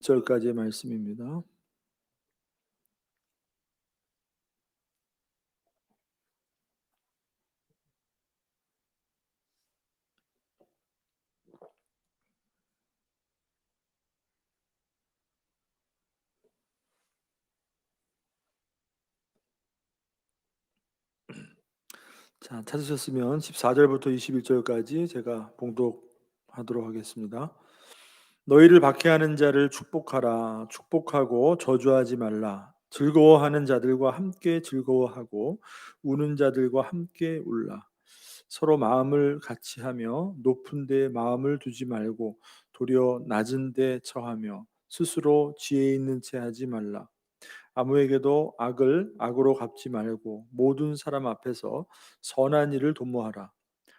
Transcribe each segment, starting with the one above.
절까지의 말씀입니다. 자, 찾으셨으면 14절부터 21절까지 제가 봉독하도록 하겠습니다. 너희를 박해하는 자를 축복하라. 축복하고 저주하지 말라. 즐거워하는 자들과 함께 즐거워하고 우는 자들과 함께 울라. 서로 마음을 같이 하며 높은 데 마음을 두지 말고 도리어 낮은 데 처하며 스스로 지혜 있는 채 하지 말라. 아무에게도 악을 악으로 갚지 말고 모든 사람 앞에서 선한 일을 도모하라.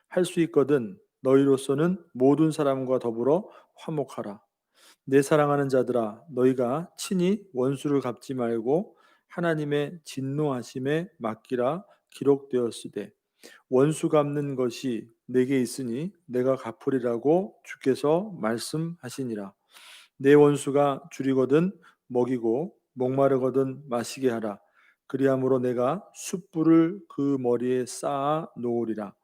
할 수 있거든 너희로서는 모든 사람과 더불어 화목하라. 내 사랑하는 자들아, 너희가 친히 원수를 갚지 말고 하나님의 진노하심에 맡기라. 기록되었으되 원수 갚는 것이 내게 있으니 내가 갚으리라고 주께서 말씀하시니라. 내 원수가 줄이거든 먹이고 목마르거든 마시게 하라. 그리함으로 내가 숯불을 그 머리에 쌓아 놓으리라.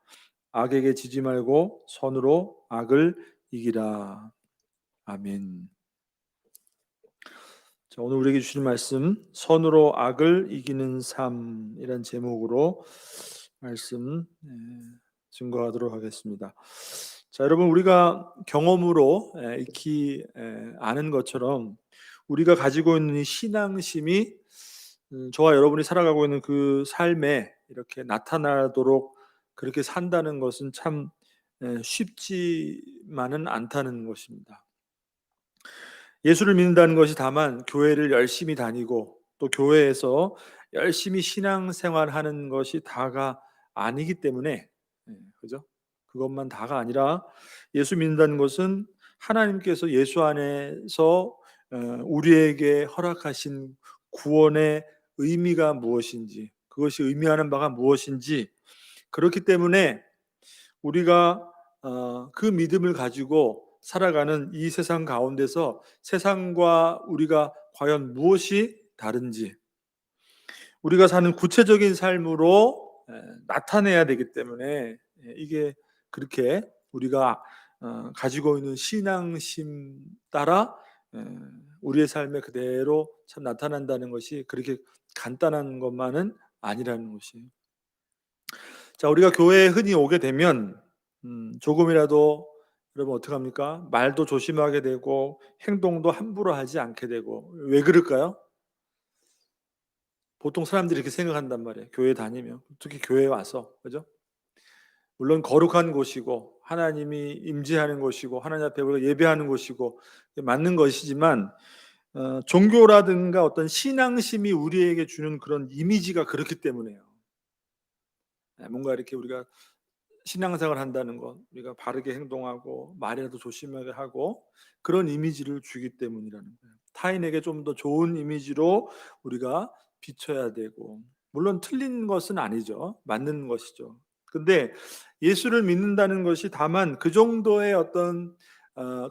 악에게 지지 말고 선으로 악을 이기라. 아멘. 자, 오늘 우리에게 주신 말씀, 선으로 악을 이기는 삶이란 제목으로 말씀 증거하도록 하겠습니다. 자, 여러분, 우리가 경험으로 익히 아는 것처럼 우리가 가지고 있는 이 신앙심이 저와 여러분이 살아가고 있는 그 삶에 이렇게 나타나도록 그렇게 산다는 것은 참 쉽지만은 않다는 것입니다. 예수를 믿는다는 것이 다만 교회를 열심히 다니고 또 교회에서 열심히 신앙생활하는 것이 다가 아니기 때문에, 그죠? 그것만 다가 아니라 예수 믿는다는 것은 하나님께서 예수 안에서 우리에게 허락하신 구원의 의미가 무엇인지, 그것이 의미하는 바가 무엇인지, 그렇기 때문에 우리가 그 믿음을 가지고 살아가는 이 세상 가운데서 세상과 우리가 과연 무엇이 다른지 우리가 사는 구체적인 삶으로 나타내야 되기 때문에 이게 그렇게 우리가 가지고 있는 신앙심 따라 우리의 삶에 그대로 참 나타난다는 것이 그렇게 간단한 것만은 아니라는 것이. 자, 우리가 교회에 흔히 오게 되면 조금이라도 여러분 어떻게 합니까? 말도 조심하게 되고 행동도 함부로 하지 않게 되고. 왜 그럴까요? 보통 사람들이 이렇게 생각한단 말이에요. 교회 다니면, 특히 교회에 와서, 그죠? 물론 거룩한 곳이고 하나님이 임재하는 곳이고 하나님 앞에 우리가 예배하는 곳이고 맞는 것이지만 종교라든가 어떤 신앙심이 우리에게 주는 그런 이미지가 그렇기 때문에요. 뭔가 이렇게 우리가 신앙생활 한다는 것, 우리가 바르게 행동하고 말이라도 조심하게 하고 그런 이미지를 주기 때문이라는 거예요. 타인에게 좀 더 좋은 이미지로 우리가 비춰야 되고, 물론 틀린 것은 아니죠. 맞는 것이죠. 근데 예수를 믿는다는 것이 다만 그 정도의 어떤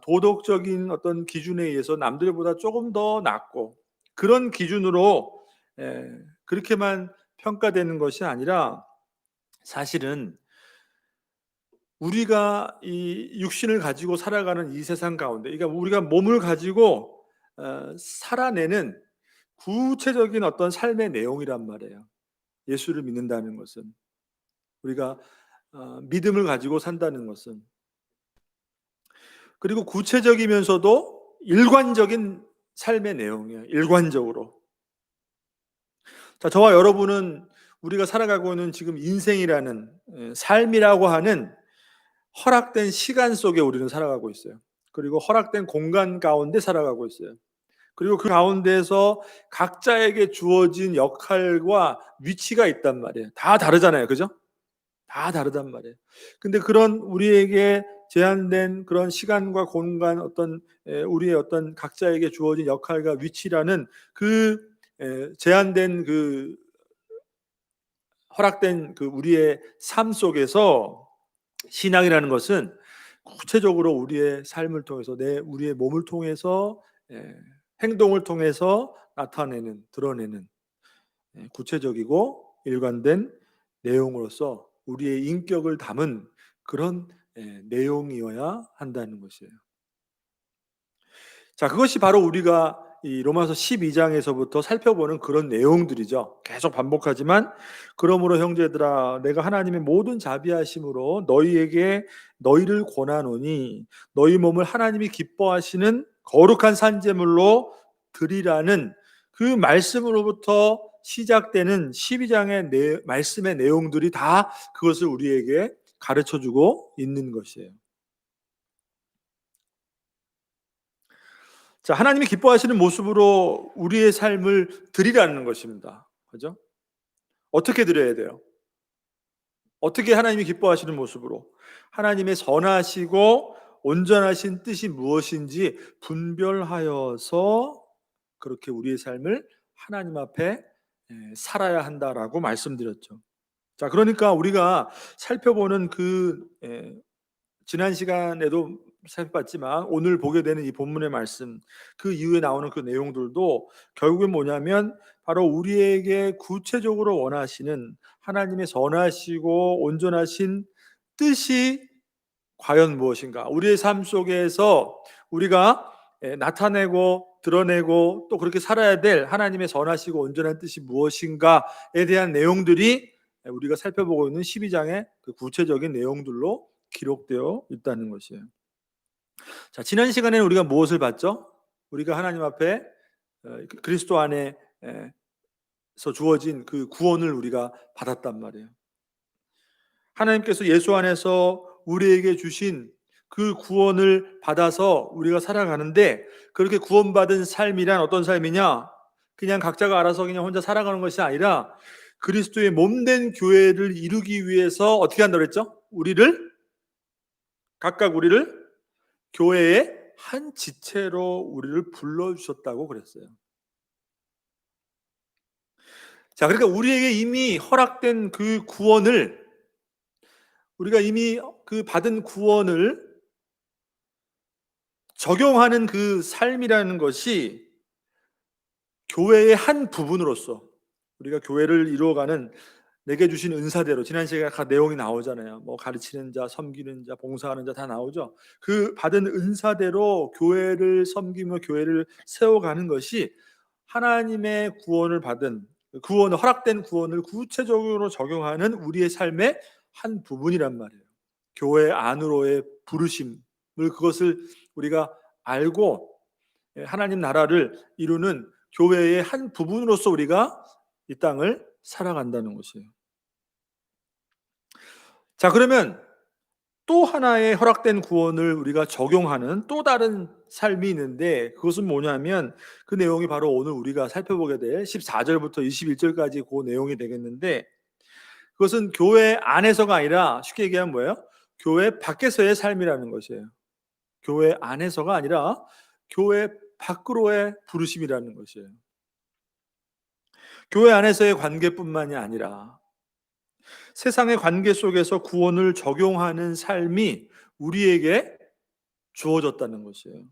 도덕적인 어떤 기준에 의해서 남들보다 조금 더 낫고 그런 기준으로 그렇게만 평가되는 것이 아니라 사실은 우리가 이 육신을 가지고 살아가는 이 세상 가운데, 그러니까 우리가 몸을 가지고 살아내는 구체적인 어떤 삶의 내용이란 말이에요. 예수를 믿는다는 것은 우리가 믿음을 가지고 산다는 것은, 그리고 구체적이면서도 일관적인 삶의 내용이에요. 일관적으로. 자, 저와 여러분은 우리가 살아가고 있는 지금 인생이라는 삶이라고 하는 허락된 시간 속에 우리는 살아가고 있어요. 그리고 허락된 공간 가운데 살아가고 있어요. 그리고 그 가운데에서 각자에게 주어진 역할과 위치가 있단 말이에요. 다 다르잖아요. 그죠? 다 다르단 말이에요. 근데 그런 우리에게 제한된 그런 시간과 공간, 어떤 우리의 어떤 각자에게 주어진 역할과 위치라는 그 제한된 그 허락된 그 우리의 삶 속에서 신앙이라는 것은 구체적으로 우리의 삶을 통해서 우리의 몸을 통해서 행동을 통해서 나타내는, 드러내는 구체적이고 일관된 내용으로서 우리의 인격을 담은 그런 내용이어야 한다는 것이에요. 자, 그것이 바로 우리가 이 로마서 12장에서부터 살펴보는 그런 내용들이죠. 계속 반복하지만 그러므로 형제들아 내가 하나님의 모든 자비하심으로 너희에게 너희를 권하노니 너희 몸을 하나님이 기뻐하시는 거룩한 산제물로 드리라는 그 말씀으로부터 시작되는 12장의 말씀의 내용들이 다 그것을 우리에게 가르쳐 주고 있는 것이에요. 자, 하나님이 기뻐하시는 모습으로 우리의 삶을 드리라는 것입니다. 그죠? 어떻게 드려야 돼요? 어떻게 하나님이 기뻐하시는 모습으로? 하나님의 선하시고 온전하신 뜻이 무엇인지 분별하여서 그렇게 우리의 삶을 하나님 앞에 살아야 한다라고 말씀드렸죠. 자, 그러니까 우리가 살펴보는 지난 시간에도 살펴봤지만 오늘 보게 되는 이 본문의 말씀, 그 이후에 나오는 그 내용들도 결국은 뭐냐면 바로 우리에게 구체적으로 원하시는 하나님의 선하시고 온전하신 뜻이 과연 무엇인가? 우리의 삶 속에서 우리가 나타내고 드러내고 또 그렇게 살아야 될 하나님의 선하시고 온전한 뜻이 무엇인가에 대한 내용들이 우리가 살펴보고 있는 12장의 그 구체적인 내용들로 기록되어 있다는 것이에요. 자, 지난 시간에는 우리가 무엇을 봤죠? 우리가 하나님 앞에 그리스도 안에서 주어진 그 구원을 우리가 받았단 말이에요. 하나님께서 예수 안에서 우리에게 주신 그 구원을 받아서 우리가 살아가는데 그렇게 구원받은 삶이란 어떤 삶이냐? 그냥 각자가 알아서 그냥 혼자 살아가는 것이 아니라 그리스도의 몸된 교회를 이루기 위해서 어떻게 한다고 그랬죠? 각각 우리를 교회의 한 지체로 우리를 불러주셨다고 그랬어요. 자, 그러니까 우리에게 이미 허락된 그 구원을, 우리가 이미 그 받은 구원을 적용하는 그 삶이라는 것이 교회의 한 부분으로서 우리가 교회를 이루어가는 내게 주신 은사대로 지난 시간에 각 내용이 나오잖아요. 뭐 가르치는 자, 섬기는 자, 봉사하는 자 다 나오죠. 그 받은 은사대로 교회를 섬기며 교회를 세워가는 것이 하나님의 구원을 받은 구원을 허락된 구원을 구체적으로 적용하는 우리의 삶의 한 부분이란 말이에요. 교회 안으로의 부르심을 그것을 우리가 알고 하나님 나라를 이루는 교회의 한 부분으로서 우리가 이 땅을 살아간다는 것이에요. 자, 그러면 또 하나의 허락된 구원을 우리가 적용하는 또 다른 삶이 있는데 그것은 뭐냐면 그 내용이 바로 오늘 우리가 살펴보게 될 14절부터 21절까지 그 내용이 되겠는데 그것은 교회 안에서가 아니라 쉽게 얘기하면 뭐예요? 교회 밖에서의 삶이라는 것이에요. 교회 안에서가 아니라 교회 밖으로의 부르심이라는 것이에요. 교회 안에서의 관계뿐만이 아니라 세상의 관계 속에서 구원을 적용하는 삶이 우리에게 주어졌다는 것이에요.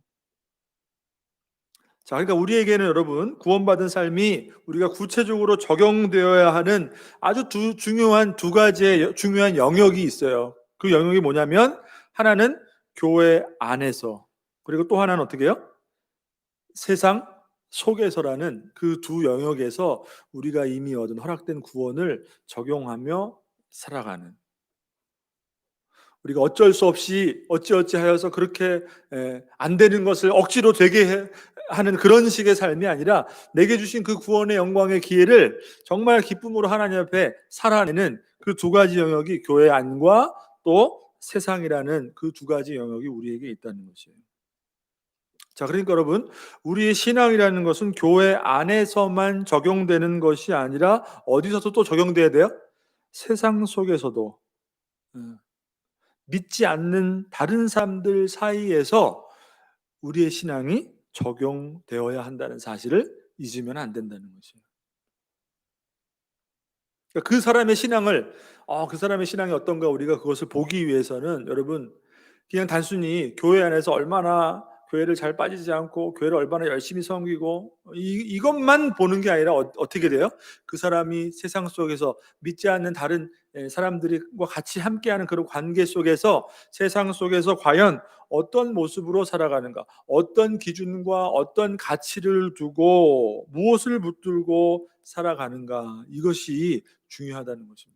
자, 그러니까 우리에게는 여러분 구원받은 삶이 우리가 구체적으로 적용되어야 하는 아주 중요한 두 가지의 중요한 영역이 있어요. 그 영역이 뭐냐면 하나는 교회 안에서 그리고 또 하나는 어떻게 해요? 세상 속에서라는 그 두 영역에서 우리가 이미 얻은 허락된 구원을 적용하며 살아가는 우리가 어쩔 수 없이 어찌어찌하여서 그렇게 안 되는 것을 억지로 되게 하는 그런 식의 삶이 아니라 내게 주신 그 구원의 영광의 기회를 정말 기쁨으로 하나님 앞에 살아내는 그 두 가지 영역이 교회 안과 또 세상이라는 그 두 가지 영역이 우리에게 있다는 것이에요. 자, 그러니까 여러분 우리의 신앙이라는 것은 교회 안에서만 적용되는 것이 아니라 어디서도 또 적용돼야 돼요? 세상 속에서도 믿지 않는 다른 사람들 사이에서 우리의 신앙이 적용되어야 한다는 사실을 잊으면 안 된다는 것이에요. 그러니까 그 사람의 신앙이 어떤가 우리가 그것을 보기 위해서는 여러분 그냥 단순히 교회 안에서 얼마나 교회를 잘 빠지지 않고 교회를 얼마나 열심히 섬기고 이것만 보는 게 아니라 어떻게 돼요? 그 사람이 세상 속에서 믿지 않는 다른 사람들과 같이 함께하는 그런 관계 속에서 세상 속에서 과연 어떤 모습으로 살아가는가, 어떤 기준과 어떤 가치를 두고 무엇을 붙들고 살아가는가, 이것이 중요하다는 것입니다.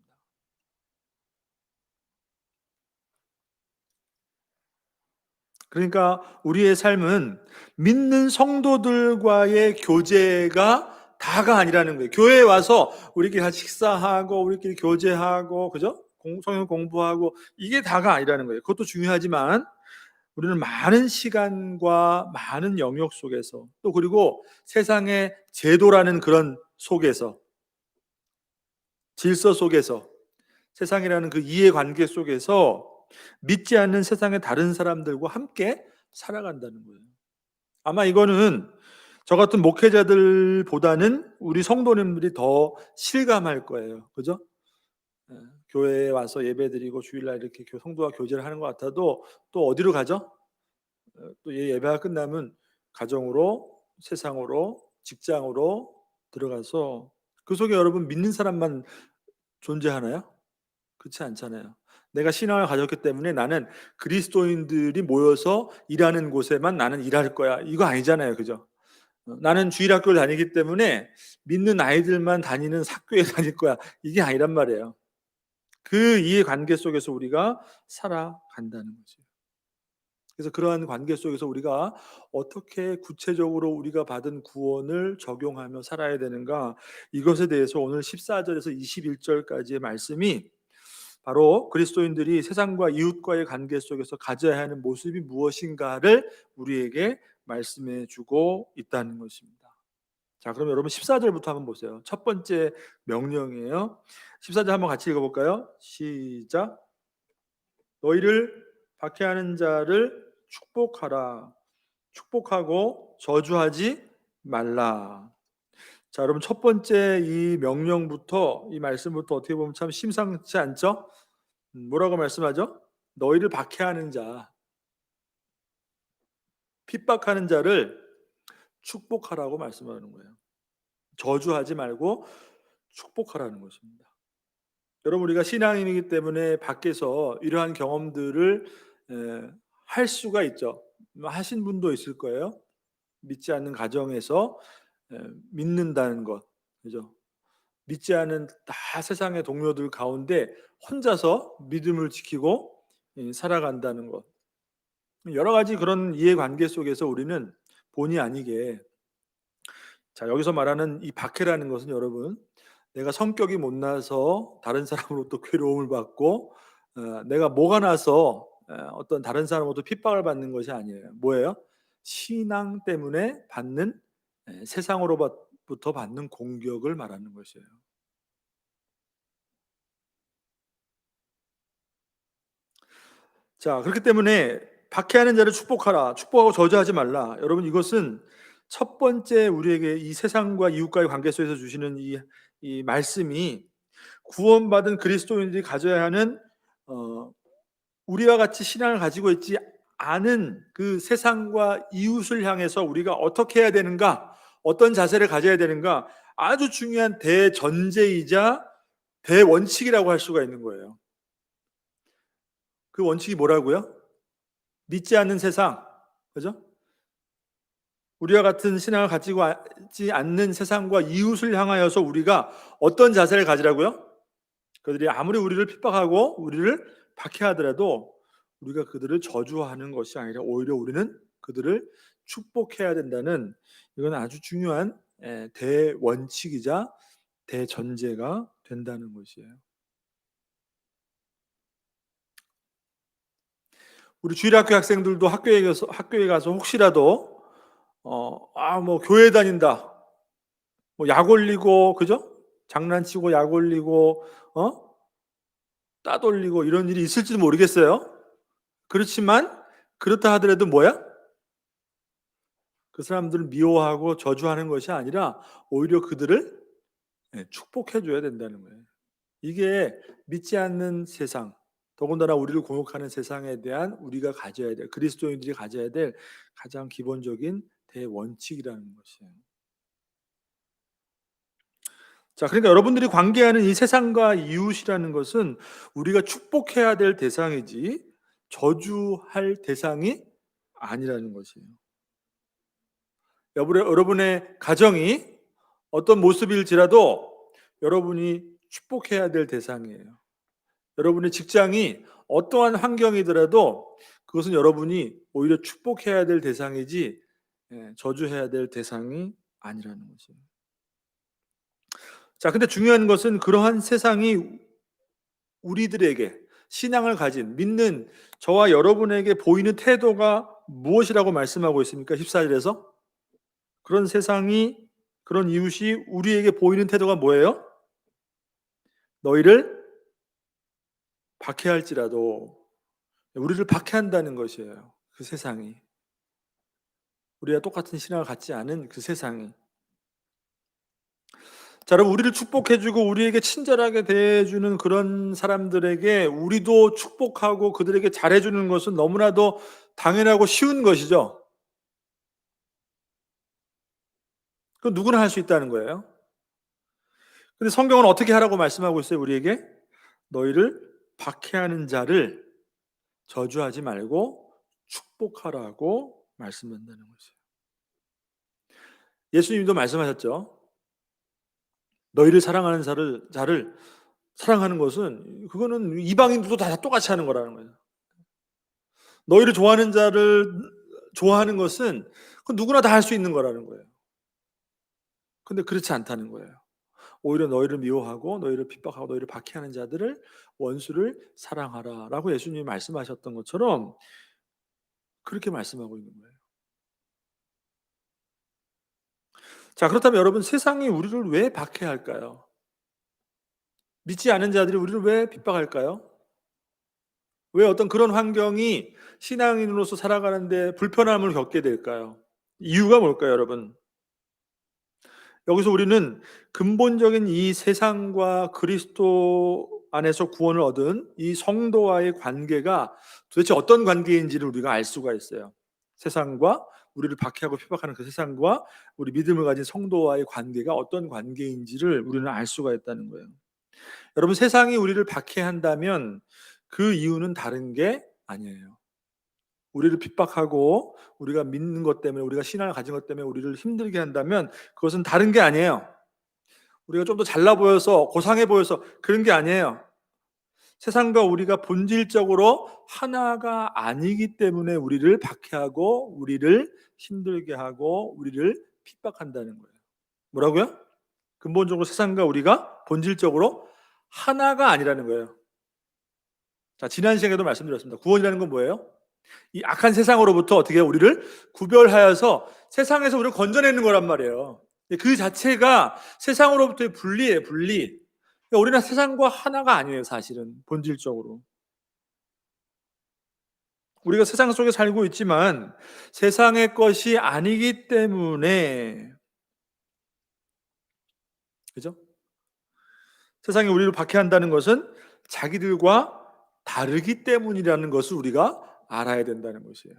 그러니까 우리의 삶은 믿는 성도들과의 교제가 다가 아니라는 거예요. 교회에 와서 우리끼리 같이 식사하고 우리끼리 교제하고, 그죠? 성경 공부하고, 이게 다가 아니라는 거예요. 그것도 중요하지만 우리는 많은 시간과 많은 영역 속에서, 또 그리고 세상의 제도라는 그런 속에서, 질서 속에서, 세상이라는 그 이해관계 속에서 믿지 않는 세상의 다른 사람들과 함께 살아간다는 거예요. 아마 이거는 저 같은 목회자들보다는 우리 성도님들이 더 실감할 거예요. 그죠? 예, 교회에 와서 예배드리고 주일날 이렇게 성도와 교제를 하는 것 같아도 또 어디로 가죠? 또 예배가 끝나면 가정으로, 세상으로, 직장으로 들어가서 그 속에 여러분 믿는 사람만 존재하나요? 그렇지 않잖아요. 내가 신앙을 가졌기 때문에 나는 그리스도인들이 모여서 일하는 곳에만 나는 일할 거야, 이거 아니잖아요. 그죠? 나는 주일학교를 다니기 때문에 믿는 아이들만 다니는 학교에 다닐 거야, 이게 아니란 말이에요. 그 이해관계 속에서 우리가 살아간다는 거죠. 그래서 그러한 관계 속에서 우리가 어떻게 구체적으로 우리가 받은 구원을 적용하며 살아야 되는가, 이것에 대해서 오늘 14절에서 21절까지의 말씀이 바로 그리스도인들이 세상과 이웃과의 관계 속에서 가져야 하는 모습이 무엇인가를 우리에게 말씀해 주고 있다는 것입니다. 자, 그럼 여러분 14절부터 한번 보세요. 첫 번째 명령이에요. 14절 한번 같이 읽어볼까요? 시작. 너희를 박해하는 자를 축복하라. 축복하고 저주하지 말라. 자, 여러분 첫 번째 이 명령부터, 이 말씀부터 어떻게 보면 참 심상치 않죠? 뭐라고 말씀하죠? 너희를 박해하는 자, 핍박하는 자를 축복하라고 말씀하는 거예요. 저주하지 말고 축복하라는 것입니다. 여러분, 우리가 신앙인이기 때문에 밖에서 이러한 경험들을 할 수가 있죠. 하신 분도 있을 거예요. 믿지 않는 가정에서 믿는다는 것, 그죠? 믿지 않은 다 세상의 동료들 가운데 혼자서 믿음을 지키고 살아간다는 것. 여러 가지 그런 이해관계 속에서 우리는 본의 아니게, 자, 여기서 말하는 이 박해라는 것은 여러분, 내가 성격이 못나서 다른 사람으로부터 괴로움을 받고 내가 뭐가 나서 어떤 다른 사람으로부터 핍박을 받는 것이 아니에요. 뭐예요? 신앙 때문에 받는, 세상으로부터 받는 공격을 말하는 것이에요. 자, 그렇기 때문에 박해하는 자를 축복하라, 축복하고 저주하지 말라. 여러분, 이것은 첫 번째 우리에게 이 세상과 이웃과의 관계 속에서 주시는 이 말씀이 구원받은 그리스도인들이 가져야 하는, 어, 우리와 같이 신앙을 가지고 있지 않은 그 세상과 이웃을 향해서 우리가 어떻게 해야 되는가, 어떤 자세를 가져야 되는가, 아주 중요한 대전제이자 대원칙이라고 할 수가 있는 거예요. 그 원칙이 뭐라고요? 믿지 않는 세상, 그죠? 우리와 같은 신앙을 가지고 있지 않는 세상과 이웃을 향하여서 우리가 어떤 자세를 가지라고요? 그들이 아무리 우리를 핍박하고 우리를 박해하더라도 우리가 그들을 저주하는 것이 아니라 오히려 우리는 그들을 축복해야 된다는, 이건 아주 중요한 대원칙이자 대전제가 된다는 것이에요. 우리 주일학교 학생들도 학교에 가서 혹시라도 뭐 교회 다닌다, 뭐 약 올리고, 그죠? 장난치고 약 올리고 따돌리고 이런 일이 있을지도 모르겠어요. 그렇지만 그렇다 하더라도 뭐야? 그 사람들을 미워하고 저주하는 것이 아니라 오히려 그들을 축복해 줘야 된다는 거예요. 이게 믿지 않는 세상, 더군다나 우리를 공격하는 세상에 대한 우리가 가져야 될, 그리스도인들이 가져야 될 가장 기본적인 대원칙이라는 것이에요. 자, 그러니까 여러분들이 관계하는 이 세상과 이웃이라는 것은 우리가 축복해야 될 대상이지 저주할 대상이 아니라는 것이에요. 여러분의 가정이 어떤 모습일지라도 여러분이 축복해야 될 대상이에요. 여러분의 직장이 어떠한 환경이더라도 그것은 여러분이 오히려 축복해야 될 대상이지 저주해야 될 대상이 아니라는 거죠. 자, 근데 중요한 것은 그러한 세상이 우리들에게 신앙을 가진 믿는 저와 여러분에게 보이는 태도가 무엇이라고 말씀하고 있습니까? 14절에서 그런 세상이 그런 이웃이 우리에게 보이는 태도가 뭐예요? 너희를 박해할지라도 우리를 박해한다는 것이에요. 그 세상이 우리와 똑같은 신앙을 갖지 않은 그 세상이. 자, 여러분 우리를 축복해주고 우리에게 친절하게 대해주는 그런 사람들에게 우리도 축복하고 그들에게 잘해주는 것은 너무나도 당연하고 쉬운 것이죠. 그건 누구나 할 수 있다는 거예요. 근데 성경은 어떻게 하라고 말씀하고 있어요? 우리에게 너희를 박해하는 자를 저주하지 말고 축복하라고 말씀한다는 것이에요. 예수님도 말씀하셨죠. 너희를 사랑하는 자를 사랑하는 것은 그거는 이방인들도 다 똑같이 하는 거라는 거예요. 너희를 좋아하는 자를 좋아하는 것은 그건 누구나 다 할 수 있는 거라는 거예요. 근데 그렇지 않다는 거예요. 오히려 너희를 미워하고 너희를 핍박하고 너희를 박해하는 자들을 원수를 사랑하라라고 예수님이 말씀하셨던 것처럼 그렇게 말씀하고 있는 거예요. 자, 그렇다면 여러분 세상이 우리를 왜 박해할까요? 믿지 않은 자들이 우리를 왜 핍박할까요? 왜 어떤 그런 환경이 신앙인으로서 살아가는데 불편함을 겪게 될까요? 이유가 뭘까요, 여러분? 여기서 우리는 근본적인 이 세상과 그리스도 안에서 구원을 얻은 이 성도와의 관계가 도대체 어떤 관계인지를 우리가 알 수가 있어요. 세상과 우리를 박해하고 핍박하는 그 세상과 우리 믿음을 가진 성도와의 관계가 어떤 관계인지를 우리는 알 수가 있다는 거예요. 여러분 세상이 우리를 박해한다면 그 이유는 다른 게 아니에요. 우리를 핍박하고 우리가 믿는 것 때문에 우리가 신앙을 가진 것 때문에 우리를 힘들게 한다면 그것은 다른 게 아니에요. 우리가 좀 더 잘나 보여서 고상해 보여서 그런 게 아니에요. 세상과 우리가 본질적으로 하나가 아니기 때문에 우리를 박해하고 우리를 힘들게 하고 우리를 핍박한다는 거예요. 뭐라고요? 근본적으로 세상과 우리가 본질적으로 하나가 아니라는 거예요. 자, 지난 시간에도 말씀드렸습니다. 구원이라는 건 뭐예요? 이 악한 세상으로부터 어떻게 우리를 구별하여서 세상에서 우리를 건져내는 거란 말이에요. 그 자체가 세상으로부터의 분리예요, 분리. 그러니까 우리는 세상과 하나가 아니에요, 사실은 본질적으로. 우리가 세상 속에 살고 있지만 세상의 것이 아니기 때문에, 그죠? 세상이 우리를 박해한다는 것은 자기들과 다르기 때문이라는 것을 우리가 알아야 된다는 것이에요.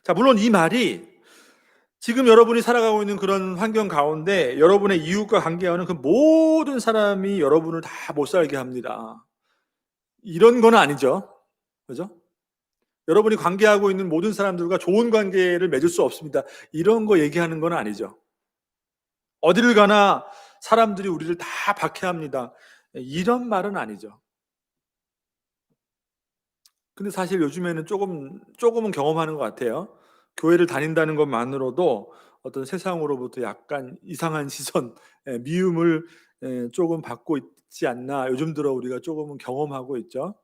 자, 물론 이 말이 지금 여러분이 살아가고 있는 그런 환경 가운데 여러분의 이웃과 관계하는 그 모든 사람이 여러분을 다 못 살게 합니다. 이런 건 아니죠. 그죠? 여러분이 관계하고 있는 모든 사람들과 좋은 관계를 맺을 수 없습니다. 이런 거 얘기하는 건 아니죠. 어디를 가나 사람들이 우리를 다 박해합니다. 이런 말은 아니죠. 근데 사실 요즘에는 조금은 경험하는 것 같아요. 교회를 다닌다는 것만으로도 어떤 세상으로부터 약간 이상한 시선, 미움을 조금 받고 있지 않나 요즘 들어 우리가 조금은 경험하고 있죠.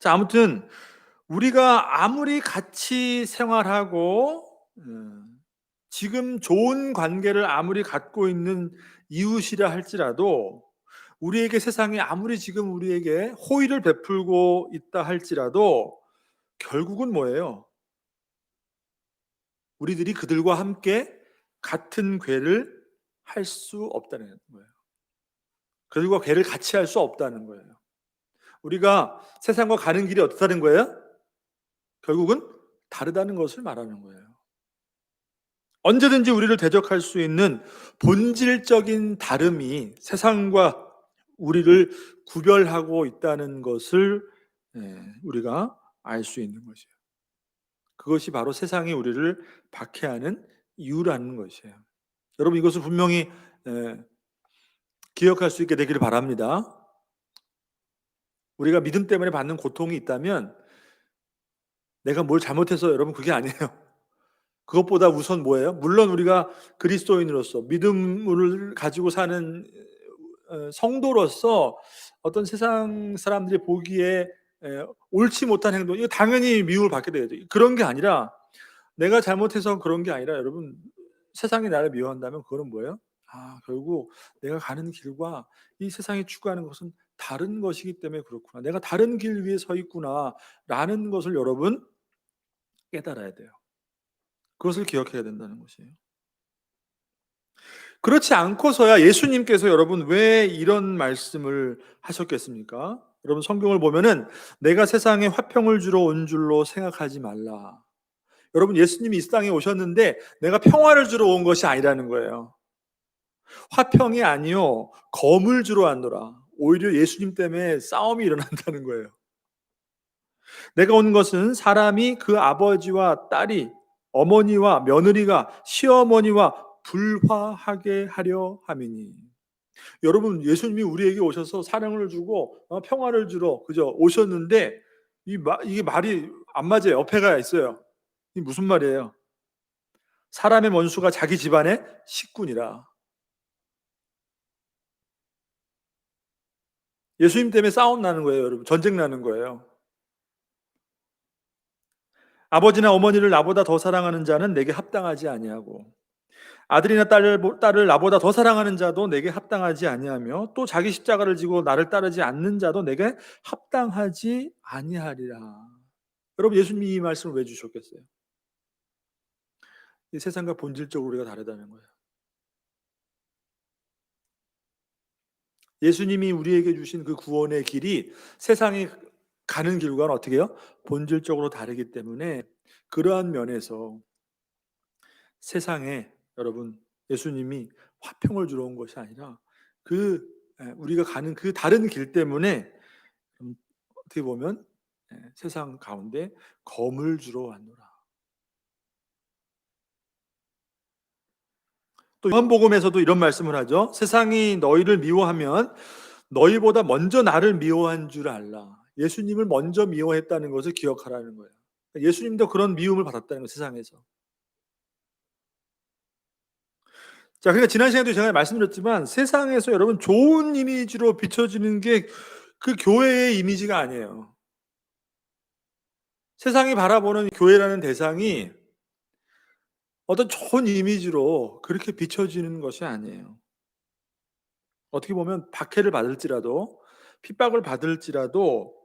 자, 아무튼 우리가 아무리 같이 생활하고 지금 좋은 관계를 아무리 갖고 있는 이웃이라 할지라도 우리에게 세상이 아무리 지금 우리에게 호의를 베풀고 있다 할지라도 결국은 뭐예요? 우리들이 그들과 함께 같은 궤를 할 수 없다는 거예요. 그들과 궤를 같이 할 수 없다는 거예요. 우리가 세상과 가는 길이 어떻다는 거예요? 결국은 다르다는 것을 말하는 거예요. 언제든지 우리를 대적할 수 있는 본질적인 다름이 세상과 우리를 구별하고 있다는 것을 우리가 알 수 있는 것이에요. 그것이 바로 세상이 우리를 박해하는 이유라는 것이에요. 여러분 이것을 분명히 기억할 수 있게 되기를 바랍니다. 우리가 믿음 때문에 받는 고통이 있다면 내가 뭘 잘못해서 여러분 그게 아니에요. 그것보다 우선 뭐예요? 물론 우리가 그리스도인으로서 믿음을 가지고 사는 성도로서 어떤 세상 사람들이 보기에 옳지 못한 행동, 이거 당연히 미움을 받게 되죠. 그런 게 아니라 내가 잘못해서 그런 게 아니라 여러분 세상이 나를 미워한다면 그거는 뭐예요? 아, 결국 내가 가는 길과 이 세상이 추구하는 것은 다른 것이기 때문에 그렇구나. 내가 다른 길 위에 서 있구나라는 것을 여러분 깨달아야 돼요. 그것을 기억해야 된다는 것이에요. 그렇지 않고서야 예수님께서 여러분 왜 이런 말씀을 하셨겠습니까? 여러분 성경을 보면은 내가 세상에 화평을 주러 온 줄로 생각하지 말라. 여러분 예수님이 이 땅에 오셨는데 내가 평화를 주러 온 것이 아니라는 거예요. 화평이 아니요 검을 주러 왔노라. 오히려 예수님 때문에 싸움이 일어난다는 거예요. 내가 온 것은 사람이 그 아버지와 딸이 어머니와 며느리가 시어머니와 불화하게 하려 함이니. 여러분 예수님이 우리에게 오셔서 사랑을 주고 평화를 주러 그죠 오셨는데 이게 말이 안 맞아요. 어폐가 있어요. 이게 무슨 말이에요? 사람의 원수가 자기 집안의 식군이라. 예수님 때문에 싸움 나는 거예요, 여러분. 전쟁 나는 거예요. 아버지나 어머니를 나보다 더 사랑하는 자는 내게 합당하지 아니하고 아들이나 딸을 나보다 더 사랑하는 자도 내게 합당하지 아니하며 또 자기 십자가를 지고 나를 따르지 않는 자도 내게 합당하지 아니하리라. 여러분 예수님이 이 말씀을 왜 주셨겠어요? 이 세상과 본질적으로 우리가 다르다는 거예요. 예수님이 우리에게 주신 그 구원의 길이 세상이 가는 길과는 어떻게 해요? 본질적으로 다르기 때문에 그러한 면에서 세상에 여러분 예수님이 화평을 주러 온 것이 아니라 그 우리가 가는 그 다른 길 때문에 어떻게 보면 세상 가운데 검을 주러 왔노라. 또 요한복음에서도 이런 말씀을 하죠. 세상이 너희를 미워하면 너희보다 먼저 나를 미워한 줄 알라. 예수님을 먼저 미워했다는 것을 기억하라는 거예요. 예수님도 그런 미움을 받았다는 거예요, 세상에서. 자, 그러니까 지난 시간에도 제가 말씀드렸지만 세상에서 여러분 좋은 이미지로 비춰지는 게 그 교회의 이미지가 아니에요. 세상이 바라보는 교회라는 대상이 어떤 좋은 이미지로 그렇게 비춰지는 것이 아니에요. 어떻게 보면 박해를 받을지라도 핍박을 받을지라도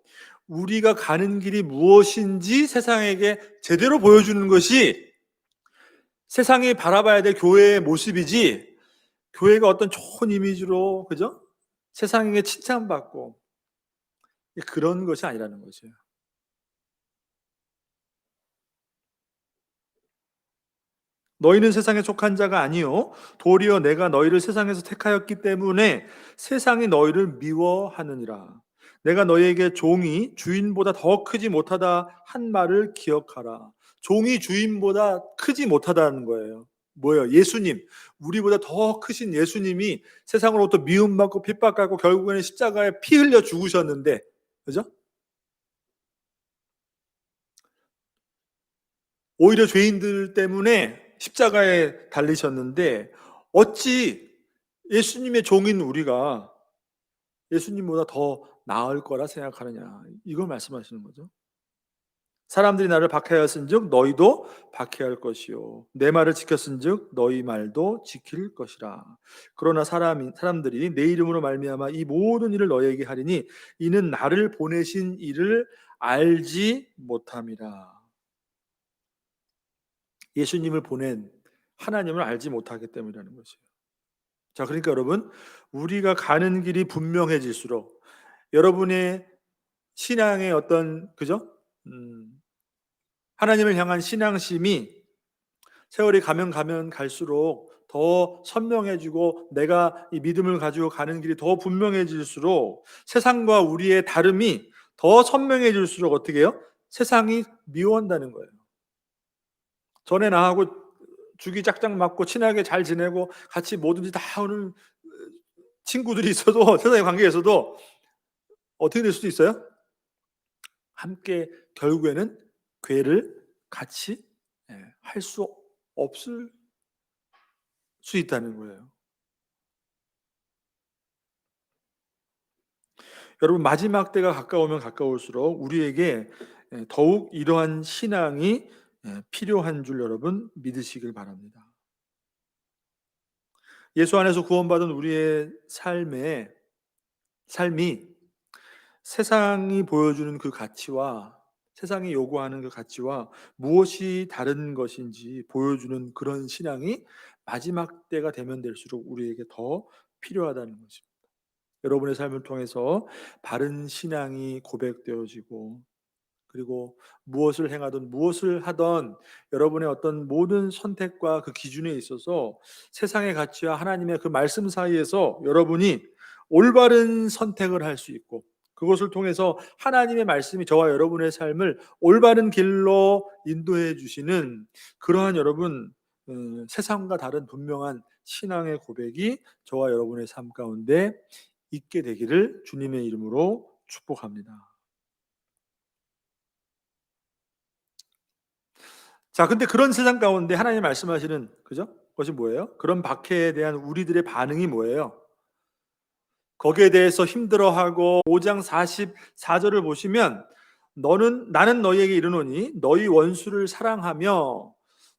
우리가 가는 길이 무엇인지 세상에게 제대로 보여주는 것이 세상이 바라봐야 될 교회의 모습이지 교회가 어떤 좋은 이미지로 그죠? 세상에게 칭찬받고 그런 것이 아니라는 거죠. 너희는 세상에 속한 자가 아니요 도리어 내가 너희를 세상에서 택하였기 때문에 세상이 너희를 미워하느니라. 내가 너희에게 종이 주인보다 더 크지 못하다 한 말을 기억하라. 종이 주인보다 크지 못하다는 거예요. 뭐예요? 예수님, 우리보다 더 크신 예수님이 세상으로부터 미움받고 핍박받고 결국에는 십자가에 피 흘려 죽으셨는데, 그죠? 오히려 죄인들 때문에 십자가에 달리셨는데 어찌 예수님의 종인 우리가 예수님보다 더 나을 거라 생각하느냐. 이걸 말씀하시는 거죠. 사람들이 나를 박해하였은즉 너희도 박해할 것이요 내 말을 지켰은즉 너희 말도 지킬 것이라. 그러나 사람들이 내 이름으로 말미암아 이 모든 일을 너희에게 하리니 이는 나를 보내신 이를 알지 못함이라. 예수님을 보낸 하나님을 알지 못하기 때문이라는 것이에요. 자, 그러니까 여러분, 우리가 가는 길이 분명해질수록 여러분의 신앙의 어떤, 그죠? 하나님을 향한 신앙심이 세월이 가면 갈수록 더 선명해지고, 내가 이 믿음을 가지고 가는 길이 더 분명해질수록 세상과 우리의 다름이 더 선명해질수록 어떻게 해요? 세상이 미워한다는 거예요. 전에 나하고 죽이 짝짝 맞고 친하게 잘 지내고 같이 뭐든지 다 하는 친구들이 있어도, 세상의 관계에서도 어떻게 될 수도 있어요? 함께 결국에는 괴를 같이 할 수 없을 수 있다는 거예요. 여러분, 마지막 때가 가까우면 가까울수록 우리에게 더욱 이러한 신앙이 필요한 줄 여러분 믿으시길 바랍니다. 예수 안에서 구원받은 우리의 삶이 세상이 보여주는 그 가치와, 세상이 요구하는 그 가치와 무엇이 다른 것인지 보여주는 그런 신앙이 마지막 때가 되면 될수록 우리에게 더 필요하다는 것입니다. 여러분의 삶을 통해서 바른 신앙이 고백되어지고, 그리고 무엇을 행하든 무엇을 하든 여러분의 어떤 모든 선택과 그 기준에 있어서 세상의 가치와 하나님의 그 말씀 사이에서 여러분이 올바른 선택을 할 수 있고, 그것을 통해서 하나님의 말씀이 저와 여러분의 삶을 올바른 길로 인도해 주시는 그러한 여러분, 세상과 다른 분명한 신앙의 고백이 저와 여러분의 삶 가운데 있게 되기를 주님의 이름으로 축복합니다. 자, 근데 그런 세상 가운데 하나님 말씀하시는, 그죠? 것이 뭐예요? 그런 박해에 대한 우리들의 반응이 뭐예요? 거기에 대해서 힘들어하고 5장 44절을 보시면, 나는 너희에게 이르노니 너희 원수를 사랑하며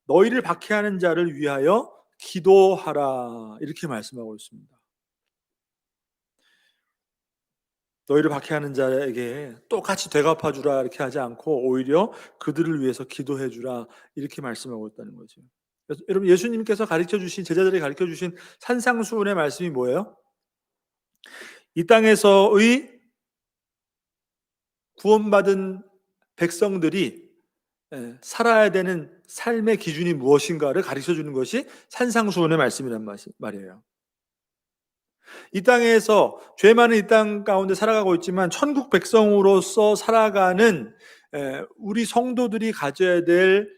너희를 박해하는 자를 위하여 기도하라, 이렇게 말씀하고 있습니다. 너희를 박해하는 자에게 똑같이 되갚아 주라 이렇게 하지 않고, 오히려 그들을 위해서 기도해 주라 이렇게 말씀하고 있다는 거죠. 여러분, 예수님께서 가르쳐 주신, 제자들이 가르쳐 주신 산상수훈의 말씀이 뭐예요? 이 땅에서의 구원받은 백성들이 살아야 되는 삶의 기준이 무엇인가를 가르쳐 주는 것이 산상수훈의 말씀이란 말이에요. 이 땅에서 죄 많은 이 땅 가운데 살아가고 있지만 천국 백성으로서 살아가는 우리 성도들이 가져야 될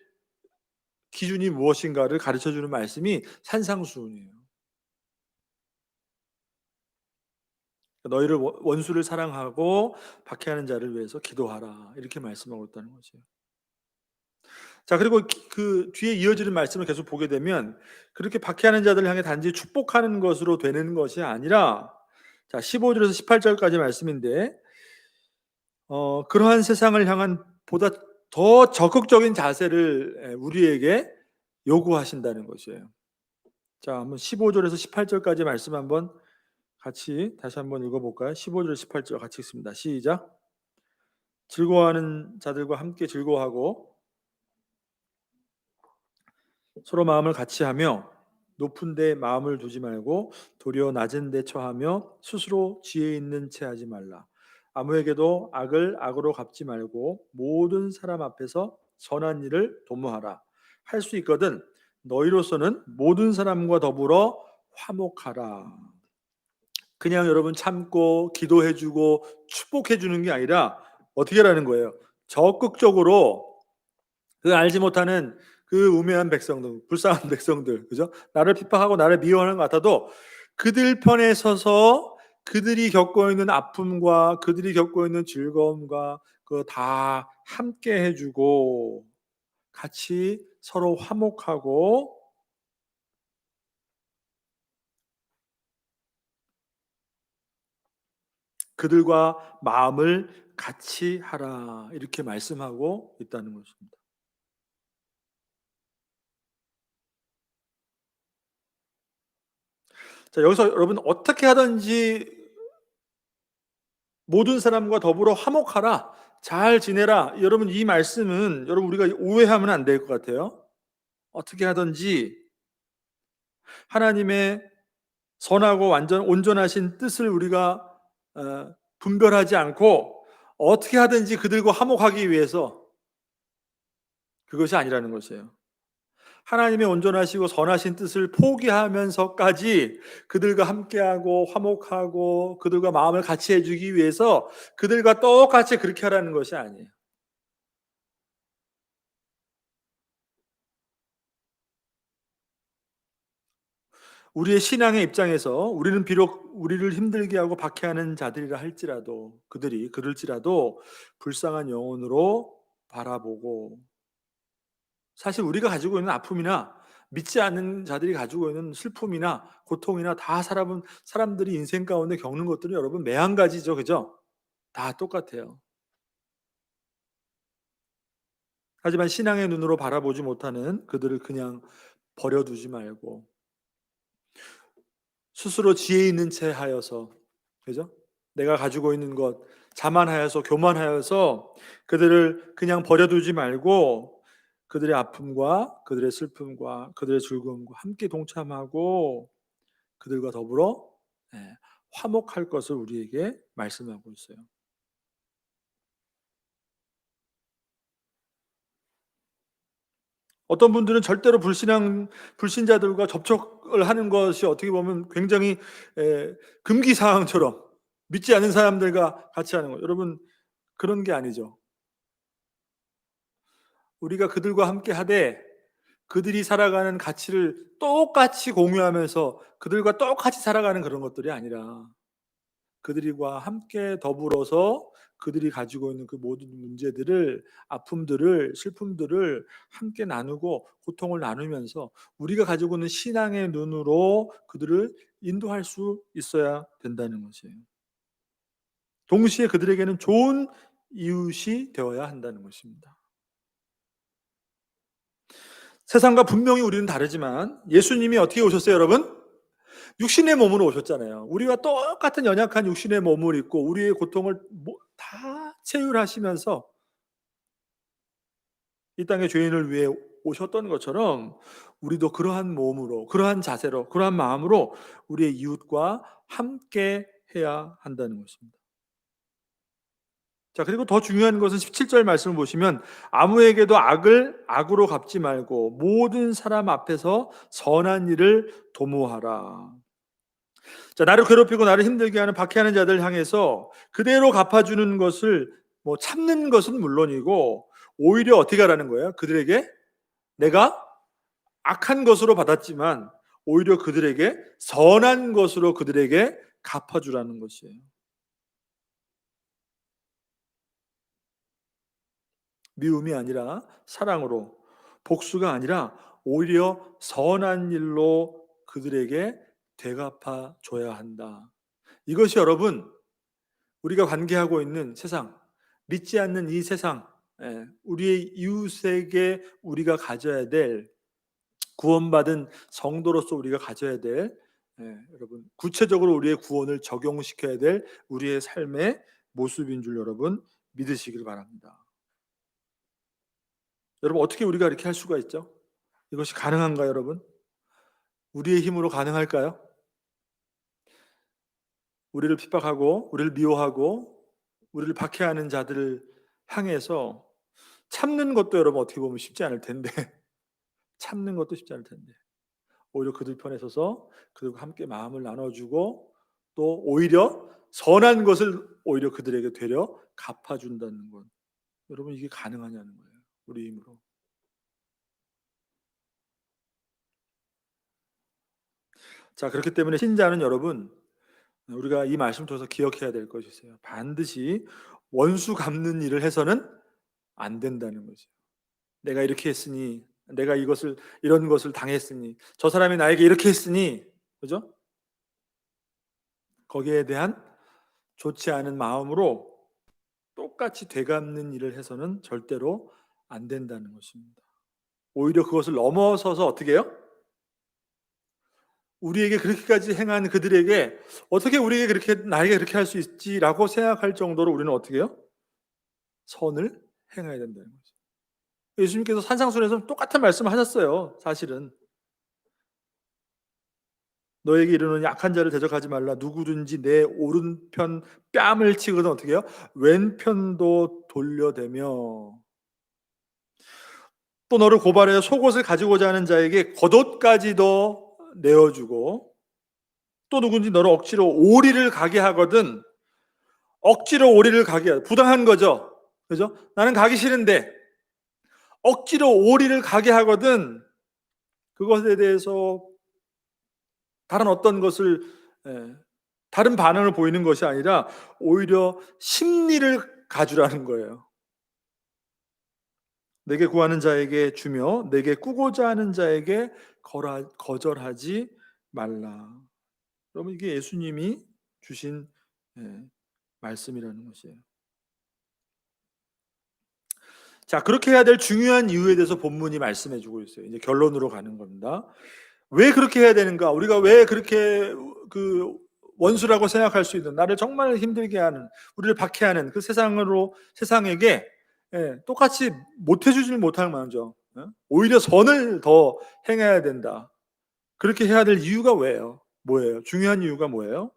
기준이 무엇인가를 가르쳐 주는 말씀이 산상수훈이에요. 너희를 원수를 사랑하고 박해하는 자를 위해서 기도하라, 이렇게 말씀하고 있다는 거죠. 자, 그리고 그 뒤에 이어지는 말씀을 계속 보게 되면, 그렇게 박해하는 자들을 향해 단지 축복하는 것으로 되는 것이 아니라, 자, 15절에서 18절까지 말씀인데, 그러한 세상을 향한 보다 더 적극적인 자세를 우리에게 요구하신다는 것이에요. 자, 한번 15절에서 18절까지 말씀 한번 같이 다시 한번 읽어볼까요? 15절 18절 같이 읽습니다. 시작. 즐거워하는 자들과 함께 즐거워하고 서로 마음을 같이 하며 높은 데 마음을 두지 말고 도리어 낮은 데 처하며 스스로 지혜 있는 채 하지 말라. 아무에게도 악을 악으로 갚지 말고 모든 사람 앞에서 선한 일을 도모하라. 할 수 있거든 너희로서는 모든 사람과 더불어 화목하라. 그냥 여러분 참고 기도해주고 축복해주는 게 아니라 어떻게 하라는 거예요? 적극적으로 그 알지 못하는 그 우매한 백성들, 불쌍한 백성들, 그죠? 나를 핍박하고 나를 미워하는 것 같아도 그들 편에 서서 그들이 겪고 있는 아픔과 그들이 겪고 있는 즐거움과 그 다 함께 해주고 같이 서로 화목하고 그들과 마음을 같이 하라, 이렇게 말씀하고 있다는 것입니다. 자, 여기서 여러분 어떻게 하든지 모든 사람과 더불어 화목하라, 잘 지내라. 여러분, 이 말씀은 여러분 우리가 오해하면 안 될 것 같아요. 어떻게 하든지 하나님의 선하고 완전 온전하신 뜻을 우리가 분별하지 않고 어떻게 하든지 그들과 화목하기 위해서, 그것이 아니라는 것이에요. 하나님의 온전하시고 선하신 뜻을 포기하면서까지 그들과 함께하고 화목하고 그들과 마음을 같이 해주기 위해서 그들과 똑같이 그렇게 하라는 것이 아니에요. 우리의 신앙의 입장에서 우리는 비록 우리를 힘들게 하고 박해하는 자들이라 할지라도, 그들이 그럴지라도 불쌍한 영혼으로 바라보고, 사실 우리가 가지고 있는 아픔이나 믿지 않는 자들이 가지고 있는 슬픔이나 고통이나 다 사람들이 인생 가운데 겪는 것들은 여러분 매한가지죠. 그죠? 다 똑같아요. 하지만 신앙의 눈으로 바라보지 못하는 그들을 그냥 버려두지 말고 스스로 지혜 있는 채 하여서, 그죠? 내가 가지고 있는 것 자만하여서 교만하여서 그들을 그냥 버려두지 말고 그들의 아픔과 그들의 슬픔과 그들의 즐거움과 함께 동참하고 그들과 더불어 화목할 것을 우리에게 말씀하고 있어요. 어떤 분들은 절대로 불신자들과 접촉을 하는 것이 어떻게 보면 굉장히 금기 사항처럼 믿지 않는 사람들과 같이 하는 거. 여러분, 그런 게 아니죠. 우리가 그들과 함께 하되 그들이 살아가는 가치를 똑같이 공유하면서 그들과 똑같이 살아가는 그런 것들이 아니라 그들과 함께 더불어서 그들이 가지고 있는 그 모든 문제들을, 아픔들을, 슬픔들을 함께 나누고 고통을 나누면서 우리가 가지고 있는 신앙의 눈으로 그들을 인도할 수 있어야 된다는 것이에요. 동시에 그들에게는 좋은 이웃이 되어야 한다는 것입니다. 세상과 분명히 우리는 다르지만 예수님이 어떻게 오셨어요, 여러분? 육신의 몸으로 오셨잖아요. 우리와 똑같은 연약한 육신의 몸을 입고 우리의 고통을 다 체휼하시면서 이 땅의 죄인을 위해 오셨던 것처럼 우리도 그러한 몸으로, 그러한 자세로, 그러한 마음으로 우리의 이웃과 함께 해야 한다는 것입니다. 자, 그리고 더 중요한 것은 17절 말씀을 보시면 아무에게도 악을 악으로 갚지 말고 모든 사람 앞에서 선한 일을 도모하라. 자, 나를 괴롭히고 나를 힘들게 하는 박해하는 자들 향해서 그대로 갚아주는 것을 참는 것은 물론이고 오히려 어떻게 하라는 거예요? 그들에게 내가 악한 것으로 받았지만 오히려 그들에게 선한 것으로 그들에게 갚아주라는 것이에요. 미움이 아니라 사랑으로, 복수가 아니라 오히려 선한 일로 그들에게 되갚아 줘야 한다. 이것이 여러분, 우리가 관계하고 있는 세상, 믿지 않는 이 세상, 우리의 이웃에게 우리가 가져야 될, 구원받은 성도로서 우리가 가져야 될, 여러분 구체적으로 우리의 구원을 적용시켜야 될 우리의 삶의 모습인 줄 여러분 믿으시길 바랍니다. 여러분, 어떻게 우리가 이렇게 할 수가 있죠? 이것이 가능한가요, 여러분? 우리의 힘으로 가능할까요? 우리를 핍박하고 우리를 미워하고 우리를 박해하는 자들을 향해서 참는 것도 여러분 어떻게 보면 쉽지 않을 텐데 참는 것도 쉽지 않을 텐데 오히려 그들 편에 서서 그들과 함께 마음을 나눠주고 또 오히려 선한 것을 오히려 그들에게 되려 갚아준다는 것. 여러분, 이게 가능하냐는 거예요. 우리 힘으로. 자, 그렇기 때문에 신자는 여러분, 우리가 이 말씀을 통해서 기억해야 될 것이 있어요. 반드시 원수 갚는 일을 해서는 안 된다는 거죠. 내가 이렇게 했으니, 내가 이런 것을 당했으니, 저 사람이 나에게 이렇게 했으니, 그죠? 거기에 대한 좋지 않은 마음으로 똑같이 되갚는 일을 해서는 절대로 안 된다는 것입니다. 오히려 그것을 넘어서서 어떻게 해요? 우리에게 그렇게까지 행한 그들에게 어떻게 우리에게 그렇게 나에게 그렇게 할 수 있지라고 생각할 정도로 우리는 어떻게 해요? 선을 행해야 된다는 거죠. 예수님께서 산상수훈에서 똑같은 말씀을 하셨어요. 사실은 너에게 이르노니 악한 자를 대적하지 말라. 누구든지 내 오른편 뺨을 치거든 어떻게 해요? 왼편도 돌려대며 또 너를 고발하여 속옷을 가지고자 하는 자에게 겉옷까지도 내어주고 또 누군지 너를 억지로 오리를 가게 하거든 억지로 오리를 가게 하거든 부당한 거죠. 그죠? 나는 가기 싫은데 억지로 오리를 가게 하거든 그것에 대해서 다른 어떤 것을 예, 다른 반응을 보이는 것이 아니라 오히려 심리를 가주라는 거예요. 내게 구하는 자에게 주며 내게 꾸고자 하는 자에게 거절하지 말라. 여러분 이게 예수님이 주신 예, 말씀이라는 것이에요. 자, 그렇게 해야 될 중요한 이유에 대해서 본문이 말씀해 주고 있어요. 이제 결론으로 가는 겁니다. 왜 그렇게 해야 되는가? 우리가 왜 그렇게 그 원수라고 생각할 수 있는 나를 정말 힘들게 하는 우리를 박해하는 그 세상에게 똑같이 못 해주질 못할 만하죠. 오히려 선을 더 행해야 된다. 그렇게 해야 될 이유가 뭐예요? 중요한 이유가 뭐예요?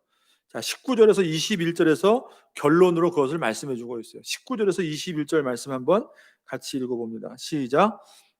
자, 19절에서 21절에서 결론으로 그것을 말씀해 주고 있어요. 19절에서 21절 말씀 한번 같이 읽어봅니다. 시작.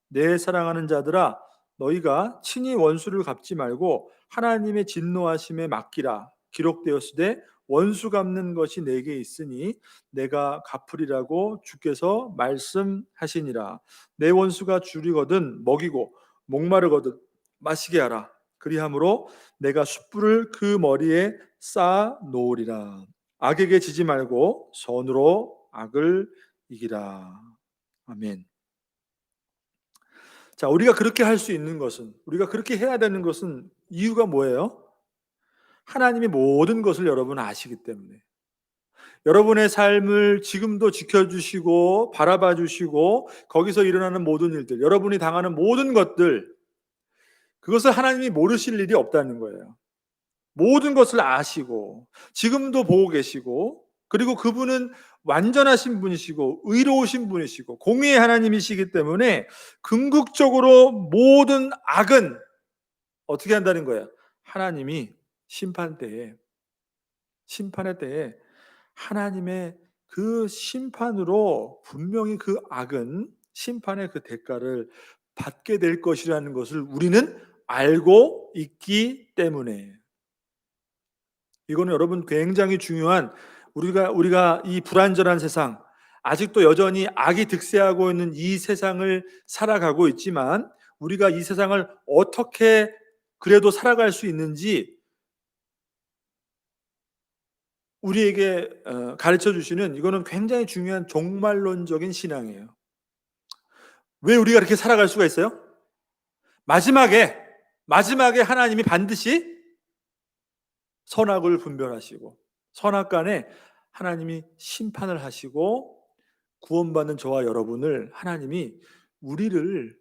내 사랑하는 자들아 너희가 친히 원수를 갚지 말고 하나님의 진노하심에 맡기라. 기록되었으되 원수 갚는 것이 내게 있으니 내가 갚으리라고 주께서 말씀하시니라. 내 원수가 줄이거든 먹이고 목마르거든 마시게 하라. 그리함으로 내가 숯불을 그 머리에 쌓아 놓으리라. 악에게 지지 말고 선으로 악을 이기라. 아멘. 자, 우리가 그렇게 할 수 있는 것은, 우리가 그렇게 해야 되는 것은 이유가 뭐예요? 하나님이 모든 것을 여러분 아시기 때문에. 여러분의 삶을 지금도 지켜주시고 바라봐 주시고 거기서 일어나는 모든 일들, 여러분이 당하는 모든 것들, 그것을 하나님이 모르실 일이 없다는 거예요. 모든 것을 아시고 지금도 보고 계시고 그리고 그분은 완전하신 분이시고 의로우신 분이시고 공의의 하나님이시기 때문에 궁극적으로 모든 악은 어떻게 한다는 거예요? 하나님이 심판의 때에 하나님의 그 심판으로 분명히 그 악은 심판의 그 대가를 받게 될 것이라는 것을 우리는 알고 있기 때문에 이거는 여러분 굉장히 중요한 우리가 이 불안전한 세상 아직도 여전히 악이 득세하고 있는 이 세상을 살아가고 있지만 우리가 이 세상을 어떻게 그래도 살아갈 수 있는지 우리에게 가르쳐 주시는 이거는 굉장히 중요한 종말론적인 신앙이에요. 왜 우리가 이렇게 살아갈 수가 있어요? 마지막에 하나님이 반드시 선악을 분별하시고 선악간에 하나님이 심판을 하시고 구원받는 저와 여러분을 하나님이 우리를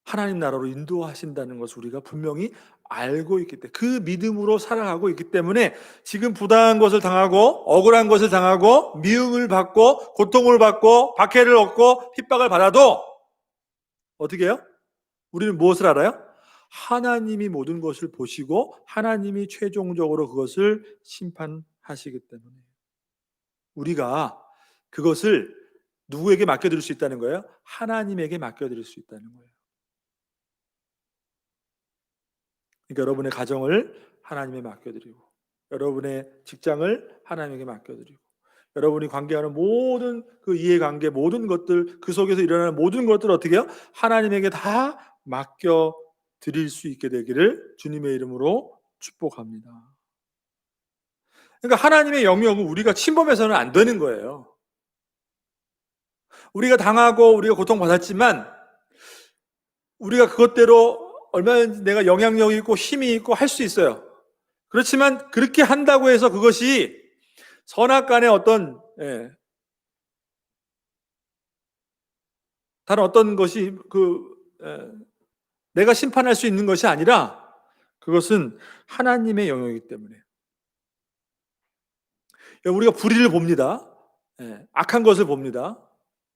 하나님 나라로 인도하신다는 것을 우리가 분명히 알고 있기 때문에 그 믿음으로 살아가고 있기 때문에 지금 부당한 것을 당하고 억울한 것을 당하고 미움을 받고 고통을 받고 박해를 얻고 핍박을 받아도 어떻게 해요? 우리는 무엇을 알아요? 하나님이 모든 것을 보시고 하나님이 최종적으로 그것을 심판하시기 때문에 우리가 그것을 누구에게 맡겨드릴 수 있다는 거예요? 하나님에게 맡겨드릴 수 있다는 거예요. 그러니까 여러분의 가정을 하나님에 맡겨드리고 여러분의 직장을 하나님에게 맡겨드리고 여러분이 관계하는 모든 그 이해관계 모든 것들 그 속에서 일어나는 모든 것들을 어떻게 해요? 하나님에게 다 맡겨드릴 수 있게 되기를 주님의 이름으로 축복합니다. 그러니까 하나님의 영역은 우리가 침범해서는 안 되는 거예요. 우리가 당하고 우리가 고통받았지만 우리가 그것대로 얼마든지 내가 영향력 있고 힘이 있고 할 수 있어요. 그렇지만 그렇게 한다고 해서 그것이 선악간의 어떤 다른 어떤 것이 내가 심판할 수 있는 것이 아니라 그것은 하나님의 영역이기 때문에 우리가 불의를 봅니다. 악한 것을 봅니다.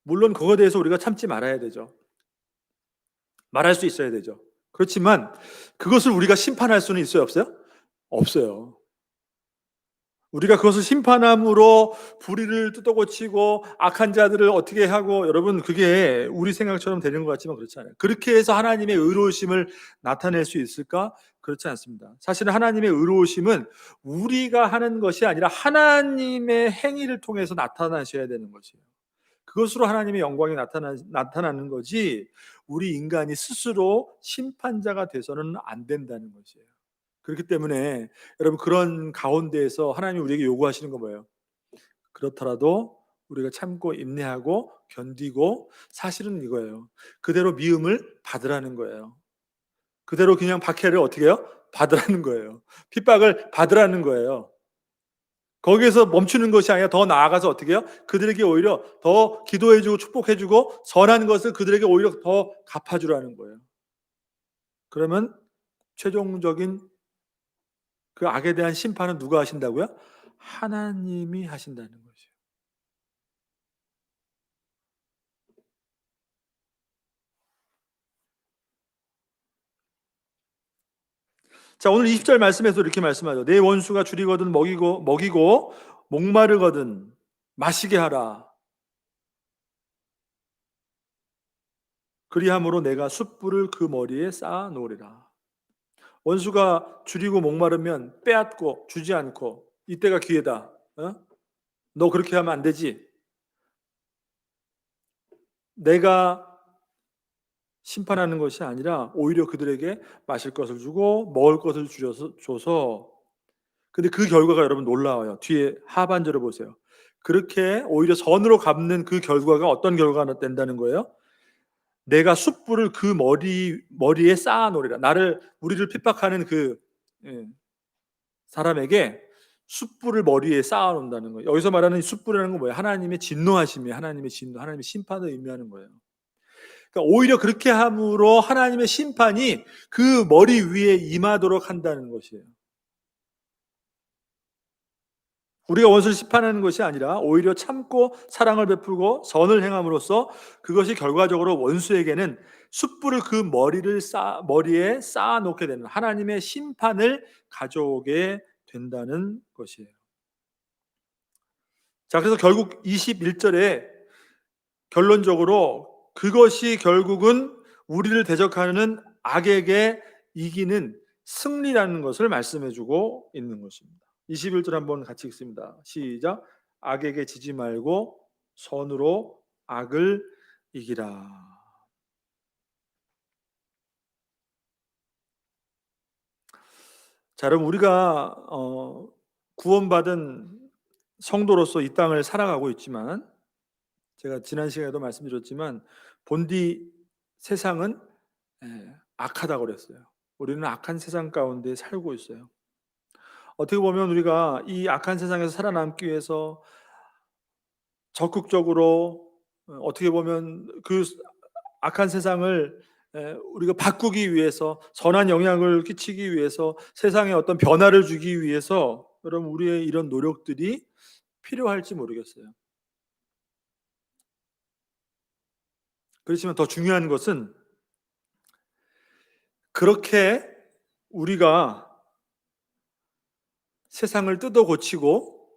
물론 그거에 대해서 우리가 참지 말아야 되죠. 말할 수 있어야 되죠. 그렇지만 그것을 우리가 심판할 수는 있어요, 없어요? 없어요. 우리가 그것을 심판함으로 불의를 뜯어 고치고 악한 자들을 어떻게 하고, 여러분 그게 우리 생각처럼 되는 것 같지만 그렇지 않아요. 그렇게 해서 하나님의 의로우심을 나타낼 수 있을까? 그렇지 않습니다. 사실은 하나님의 의로우심은 우리가 하는 것이 아니라 하나님의 행위를 통해서 나타나셔야 되는 것이에요. 그것으로 하나님의 영광이 나타나는 거지, 우리 인간이 스스로 심판자가 돼서는 안 된다는 것이에요. 그렇기 때문에 여러분, 그런 가운데에서 하나님이 우리에게 요구하시는 건 뭐예요? 그렇더라도 우리가 참고 인내하고 견디고, 사실은 이거예요. 그대로 미움을 받으라는 거예요. 그대로 그냥 박해를 어떻게 해요? 받으라는 거예요. 핍박을 받으라는 거예요. 거기에서 멈추는 것이 아니라 더 나아가서 어떻게 해요? 그들에게 오히려 더 기도해주고 축복해주고 선한 것을 그들에게 오히려 더 갚아주라는 거예요. 그러면 최종적인 그 악에 대한 심판은 누가 하신다고요? 하나님이 하신다는 것이에요. 자, 오늘 20절 말씀에서 이렇게 말씀하죠. 내 원수가 줄이거든 먹이고 목마르거든 마시게 하라. 그리함으로 내가 숯불을 그 머리에 쌓아 놓으리라. 원수가 줄이고 목마르면 빼앗고 주지 않고, 이때가 기회다. 어? 너 그렇게 하면 안 되지. 내가 심판하는 것이 아니라 오히려 그들에게 마실 것을 주고 먹을 것을 줘서, 근데 그 결과가 여러분 놀라워요. 뒤에 하반절을 보세요. 그렇게 오히려 선으로 갚는 그 결과가 어떤 결과가 된다는 거예요? 내가 숯불을 그 머리에 쌓아 놓으리라. 우리를 핍박하는 그 예, 사람에게 숯불을 머리에 쌓아 놓는다는 거예요. 여기서 말하는 숯불이라는 건 뭐예요? 하나님의 진노하심이에요. 하나님의 진노, 하나님의 심판을 의미하는 거예요. 그러니까 오히려 그렇게 함으로 하나님의 심판이 그 머리 위에 임하도록 한다는 것이에요. 우리가 원수를 심판하는 것이 아니라 오히려 참고 사랑을 베풀고 선을 행함으로써 그것이 결과적으로 원수에게는 숯불을 그 머리에 쌓아 놓게 되는 하나님의 심판을 가져오게 된다는 것이에요. 자, 그래서 결국 21절에 결론적으로 그것이 결국은 우리를 대적하는 악에게 이기는 승리라는 것을 말씀해 주고 있는 것입니다. 21절 한번 같이 읽습니다. 시작. 악에게 지지 말고 선으로 악을 이기라. 자, 여러분 우리가 구원받은 성도로서 이 땅을 살아가고 있지만, 제가 지난 시간에도 말씀드렸지만 본디 세상은 악하다고 그랬어요. 우리는 악한 세상 가운데 살고 있어요. 어떻게 보면 우리가 이 악한 세상에서 살아남기 위해서 적극적으로, 어떻게 보면 그 악한 세상을 우리가 바꾸기 위해서, 선한 영향을 끼치기 위해서, 세상에 어떤 변화를 주기 위해서 여러분 우리의 이런 노력들이 필요할지 모르겠어요. 그렇지만 더 중요한 것은 그렇게 우리가 세상을 뜯어 고치고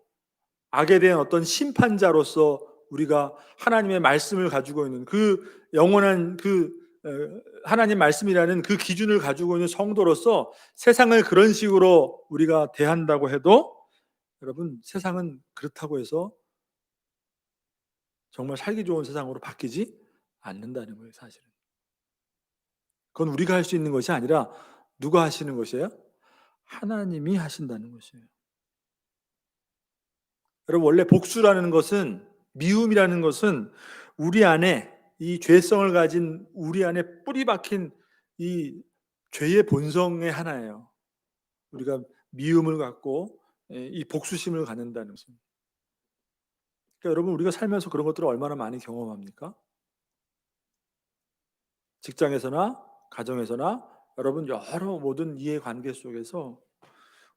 악에 대한 어떤 심판자로서 우리가 하나님의 말씀을 가지고 있는 그 영원한 하나님 말씀이라는 그 기준을 가지고 있는 성도로서 세상을 그런 식으로 우리가 대한다고 해도, 여러분 세상은 그렇다고 해서 정말 살기 좋은 세상으로 바뀌지 않는다는 거예요. 사실은 그건 우리가 할 수 있는 것이 아니라 누가 하시는 것이에요? 하나님이 하신다는 것이에요. 여러분 원래 복수라는 것은, 미움이라는 것은 우리 안에, 이 죄성을 가진 우리 안에 뿌리 박힌 이 죄의 본성의 하나예요. 우리가 미움을 갖고 이 복수심을 갖는다는 것입니다. 그러니까 여러분 우리가 살면서 그런 것들을 얼마나 많이 경험합니까? 직장에서나 가정에서나 여러분 여러 모든 이해관계 속에서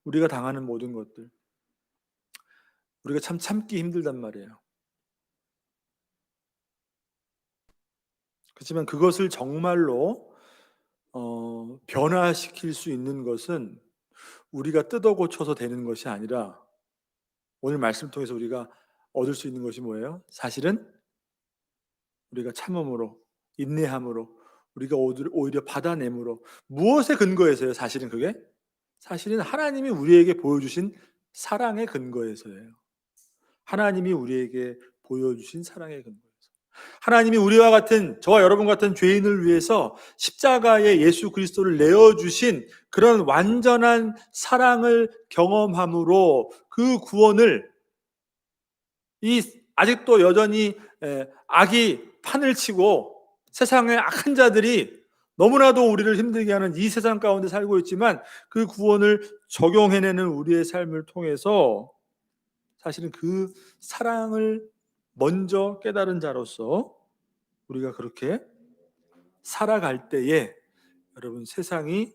우리가 당하는 모든 것들, 우리가 참 참기 힘들단 말이에요. 그렇지만 그것을 정말로 변화시킬 수 있는 것은 우리가 뜯어 고쳐서 되는 것이 아니라 오늘 말씀 통해서 우리가 얻을 수 있는 것이 뭐예요? 사실은 우리가 참음으로, 인내함으로, 우리가 오히려 받아내므로. 무엇에 근거해서요? 사실은 그게? 사실은 하나님이 우리에게 보여주신 사랑의 근거에서예요. 하나님이 우리에게 보여주신 사랑의 근거에서. 하나님이 우리와 같은, 저와 여러분 같은 죄인을 위해서 십자가에 예수 그리스도를 내어주신 그런 완전한 사랑을 경험함으로 그 구원을, 이 아직도 여전히 악이 판을 치고 세상의 악한 자들이 너무나도 우리를 힘들게 하는 이 세상 가운데 살고 있지만, 그 구원을 적용해내는 우리의 삶을 통해서 사실은 그 사랑을 먼저 깨달은 자로서 우리가 그렇게 살아갈 때에 여러분, 세상이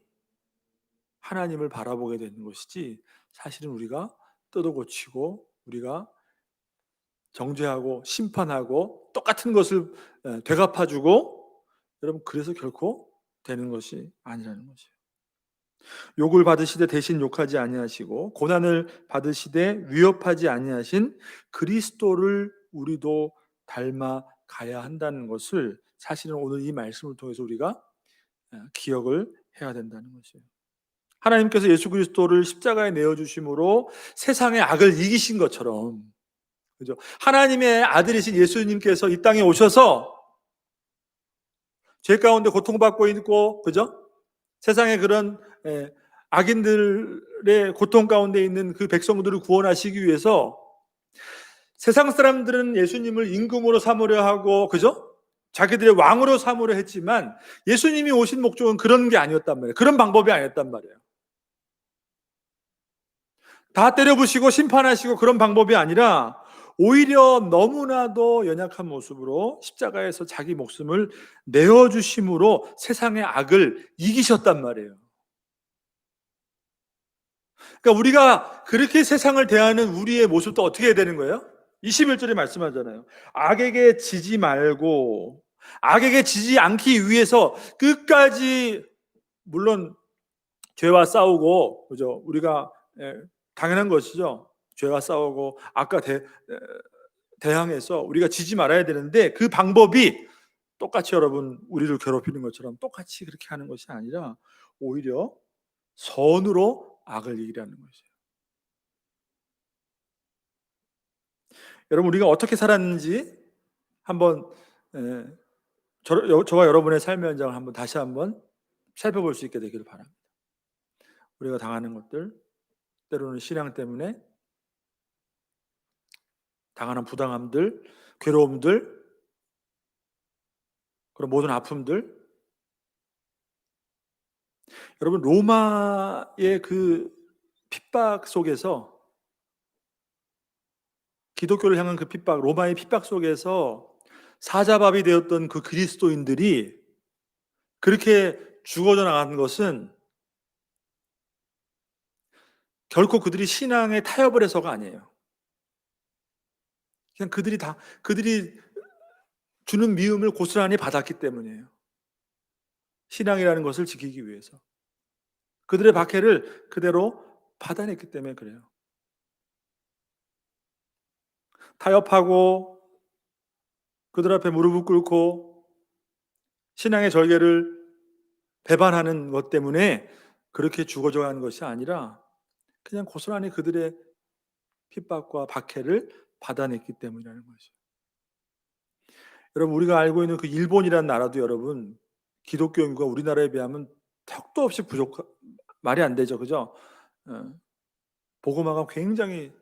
하나님을 바라보게 되는 것이지, 사실은 우리가 뜯어고치고 우리가 정죄하고 심판하고 똑같은 것을 되갚아주고, 여러분, 그래서 결코 되는 것이 아니라는 것이에요. 욕을 받으시되 대신 욕하지 아니하시고 고난을 받으시되 위협하지 아니하신 그리스도를 우리도 닮아 가야 한다는 것을 사실은 오늘 이 말씀을 통해서 우리가 기억을 해야 된다는 것이에요. 하나님께서 예수 그리스도를 십자가에 내어 주심으로 세상의 악을 이기신 것처럼, 그죠? 하나님의 아들이신 예수님께서 이 땅에 오셔서 죄 가운데 고통받고 있고, 그죠? 세상의 그런 악인들의 고통 가운데 있는 그 백성들을 구원하시기 위해서, 세상 사람들은 예수님을 임금으로 삼으려 하고, 그죠? 자기들의 왕으로 삼으려 했지만 예수님이 오신 목적은 그런 게 아니었단 말이에요. 그런 방법이 아니었단 말이에요. 다 때려부시고 심판하시고 그런 방법이 아니라 오히려 너무나도 연약한 모습으로 십자가에서 자기 목숨을 내어주심으로 세상의 악을 이기셨단 말이에요. 그러니까 우리가 그렇게 세상을 대하는 우리의 모습도 어떻게 해야 되는 거예요? 21절에 말씀하잖아요. 악에게 지지 말고, 악에게 지지 않기 위해서 끝까지, 물론 죄와 싸우고, 그죠? 우리가 당연한 것이죠. 죄와 싸우고 악과 대항해서 우리가 지지 말아야 되는데, 그 방법이 똑같이 여러분 우리를 괴롭히는 것처럼 똑같이 그렇게 하는 것이 아니라 오히려 선으로 악을 이기라는 것이에요. 여러분, 우리가 어떻게 살았는지 한번 저와 여러분의 삶의 현장을 한번 다시 한번 살펴볼 수 있게 되기를 바랍니다. 우리가 당하는 것들, 때로는 신앙 때문에 당하는 부당함들, 괴로움들, 그런 모든 아픔들, 여러분, 로마의 그 핍박 속에서, 기독교를 향한 그 핍박, 로마의 핍박 속에서 사자밥이 되었던 그 그리스도인들이 그렇게 죽어져 나간 것은 결코 그들이 신앙에 타협을 해서가 아니에요. 그냥 그들이 주는 미움을 고스란히 받았기 때문이에요. 신앙이라는 것을 지키기 위해서 그들의 박해를 그대로 받아냈기 때문에 그래요. 타협하고 그들 앞에 무릎을 꿇고 신앙의 절개를 배반하는 것 때문에 그렇게 죽어져 가는 것이 아니라 그냥 고스란히 그들의 핍박과 박해를 받아냈기 때문이라는 것이죠. 여러분, 우리가 알고 있는 그 일본이라는 나라도 여러분, 기독교 인구가 우리나라에 비하면 턱도 없이 말이 안 되죠, 그죠? 복음화가 굉장히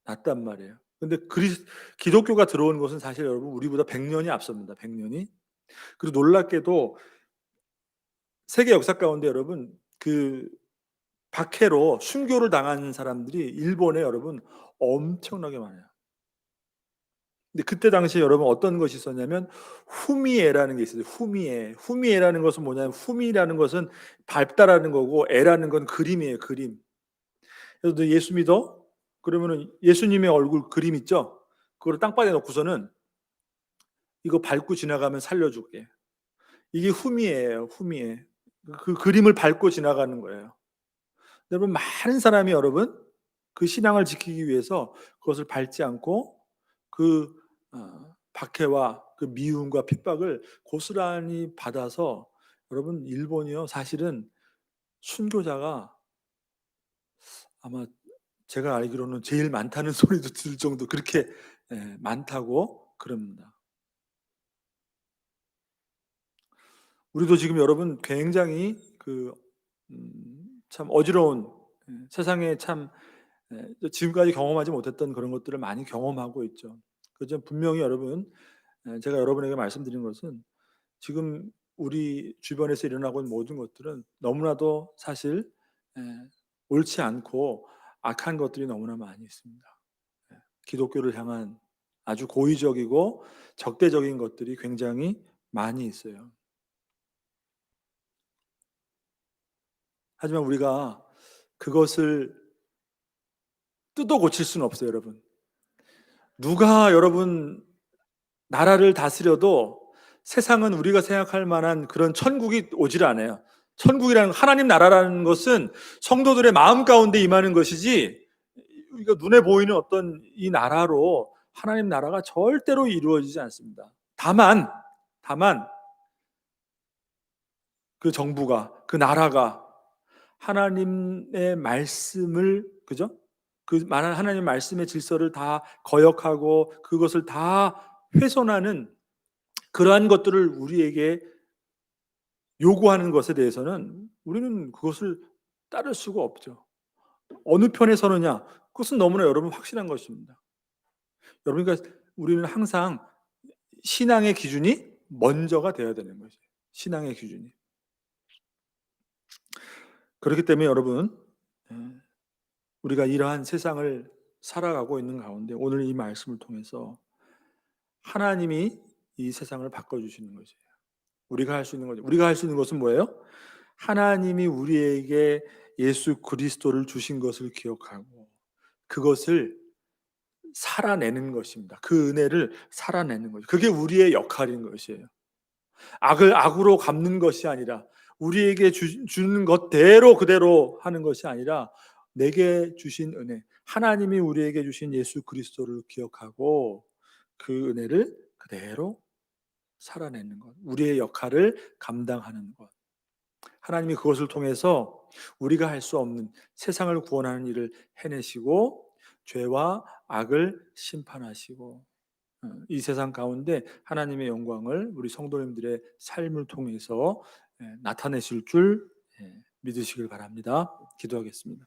낮단 말이에요. 근데 기독교가 들어온 것은 사실 여러분 우리보다 100년이 앞섭니다. 100년이. 그리고 놀랍게도 세계 역사 가운데 여러분, 그 박해로 순교를 당한 사람들이 일본에 여러분 엄청나게 많아요. 근데 그때 당시에 여러분 어떤 것이 있었냐면 후미에라는 게 있어요. 후미에라는 것은 뭐냐면, 후미라는 것은 밟다라는 거고 에라는 건 그림이에요. 그림. 그래서 너 예수 믿어? 그러면은 예수님의 얼굴 그림 있죠? 그걸 땅바닥에 놓고서는 이거 밟고 지나가면 살려줄게. 이게 후미에예요. 후미에. 그 그림을 밟고 지나가는 거예요. 여러분, 많은 사람이 여러분 그 신앙을 지키기 위해서 그것을 밟지 않고 그 박해와 그 미움과 핍박을 고스란히 받아서, 여러분 일본이요 사실은 순교자가 아마 제가 알기로는 제일 많다는 소리도 들 정도, 그렇게 많다고 그럽니다. 우리도 지금 여러분 굉장히 참 어지러운, 세상에 참 지금까지 경험하지 못했던 그런 것들을 많이 경험하고 있죠. 그죠? 분명히 여러분, 제가 여러분에게 말씀드린 것은 지금 우리 주변에서 일어나고 있는 모든 것들은 너무나도 사실 에, 옳지 않고 악한 것들이 너무나 많이 있습니다. 기독교를 향한 아주 고의적이고 적대적인 것들이 굉장히 많이 있어요. 하지만 우리가 그것을 뜯어 고칠 수는 없어요, 여러분. 누가 여러분 나라를 다스려도 세상은 우리가 생각할 만한 그런 천국이 오질 않아요. 천국이라는, 하나님 나라라는 것은 성도들의 마음 가운데 임하는 것이지, 우리가 눈에 보이는 어떤 이 나라로 하나님 나라가 절대로 이루어지지 않습니다. 다만 그 정부가, 그 나라가 하나님의 말씀을, 그죠? 그 하나님 말씀의 질서를 다 거역하고 그것을 다 훼손하는 그러한 것들을 우리에게 요구하는 것에 대해서는 우리는 그것을 따를 수가 없죠. 어느 편에 서느냐? 그것은 너무나 여러분 확실한 것입니다. 여러분, 그러니까 우리는 항상 신앙의 기준이 먼저가 되어야 되는 거죠. 신앙의 기준이. 그렇기 때문에 여러분, 우리가 이러한 세상을 살아가고 있는 가운데 오늘 이 말씀을 통해서 하나님이 이 세상을 바꿔주시는 거죠. 우리가 할 수 있는 거죠. 우리가 할 수 있는 것은 뭐예요? 하나님이 우리에게 예수 그리스도를 주신 것을 기억하고 그것을 살아내는 것입니다. 그 은혜를 살아내는 거죠. 그게 우리의 역할인 것이에요. 악을 악으로 갚는 것이 아니라, 우리에게 주는 것대로 그대로 하는 것이 아니라, 내게 주신 은혜, 하나님이 우리에게 주신 예수 그리스도를 기억하고 그 은혜를 그대로 살아내는 것, 우리의 역할을 감당하는 것. 하나님이 그것을 통해서 우리가 할 수 없는 세상을 구원하는 일을 해내시고 죄와 악을 심판하시고, 이 세상 가운데 하나님의 영광을 우리 성도님들의 삶을 통해서 나타내실 줄 믿으시길 바랍니다. 기도하겠습니다.